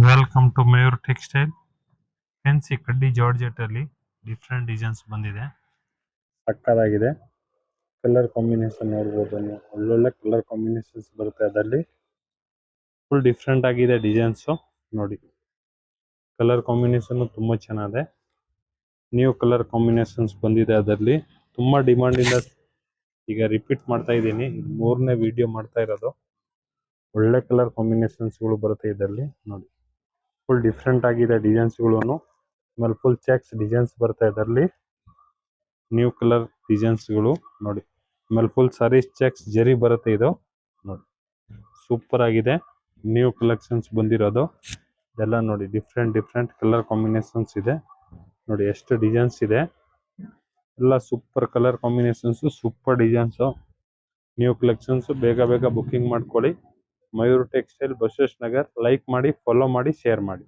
Welcome to Mayur textile. Fancy ಕಡ್ಡಿ georgette ಅಲ್ಲಿ different designs ಬಂದಿದೆ. ಸಕ್ಕತ್ತಾಗಿದೆ. ಕಲರ್ ಕಾಂಬಿನೇಷನ್ ನೋಡ್ಬೋದು ನೀವು, ಒಳ್ಳೊಳ್ಳೆ ಕಲರ್ ಕಾಂಬಿನೇಷನ್ಸ್ ಬರುತ್ತೆ. ಅದರಲ್ಲಿ ಫುಲ್ ಡಿಫ್ರೆಂಟ್ ಆಗಿದೆ ಡಿಸೈನ್ಸ್ ನೋಡಿ. ಕಲರ್ ಕಾಂಬಿನೇಷನ್ ತುಂಬಾ ಚೆನ್ನಾಗಿದೆ. ನ್ಯೂ ಕಲರ್ ಕಾಂಬಿನೇಷನ್ಸ್ ಬಂದಿದೆ. ಅದರಲ್ಲಿ ತುಂಬಾ ಡಿಮಾಂಡ್ ಇಂದ ಈಗ ರಿಪೀಟ್ ಮಾಡ್ತಾ ಇದ್ದೀನಿ. ಮೂರನೇ ವಿಡಿಯೋ ಮಾಡ್ತಾ ಇರೋದು. ಒಳ್ಳೆ ಕಲರ್ ಕಾಂಬಿನೇಷನ್ಸ್ ಗಳು ಬರುತ್ತೆ ಇದರಲ್ಲಿ ನೋಡಿ. ಫುಲ್ ಡಿಫ್ರೆಂಟ್ ಆಗಿದೆ ಡಿಸೈನ್ಸ್ ಗಳು. ಆಮೇಲೆ ಫುಲ್ ಚೆಕ್ಸ್ ಡಿಸೈನ್ಸ್ ಬರುತ್ತೆ ಇದರಲ್ಲಿ. ನ್ಯೂ ಕಲರ್ ಡಿಸೈನ್ಸ್ ಗಳು ನೋಡಿ. ಆಮೇಲೆ ಫುಲ್ ಸಾರೀಸ್ ಚೆಕ್ಸ್ ಜರಿ ಬರುತ್ತೆ ಇದು ನೋಡಿ. ಸೂಪರ್ ಆಗಿದೆ. ನ್ಯೂ ಕಲೆಕ್ಷನ್ಸ್ ಬಂದಿರೋದು ಇದೆಲ್ಲ ನೋಡಿ. ಡಿಫ್ರೆಂಟ್ ಕಲರ್ ಕಾಂಬಿನೇಷನ್ಸ್ ಇದೆ ನೋಡಿ. ಎಷ್ಟು ಡಿಸೈನ್ಸ್ ಇದೆ ಎಲ್ಲ super colour combinations, super designs, new collections. ಬೇಗ ಬುಕಿಂಗ್ ಮಾಡ್ಕೊಳ್ಳಿ. ಮಯೂರ್ ಟೆಕ್ಸ್ಟೈಲ್, ಬಸವೇಶ್ವರ ನಗರ್. ಲೈಕ್ ಮಾಡಿ, ಫಾಲೋ ಮಾಡಿ, ಶೇರ್ ಮಾಡಿ.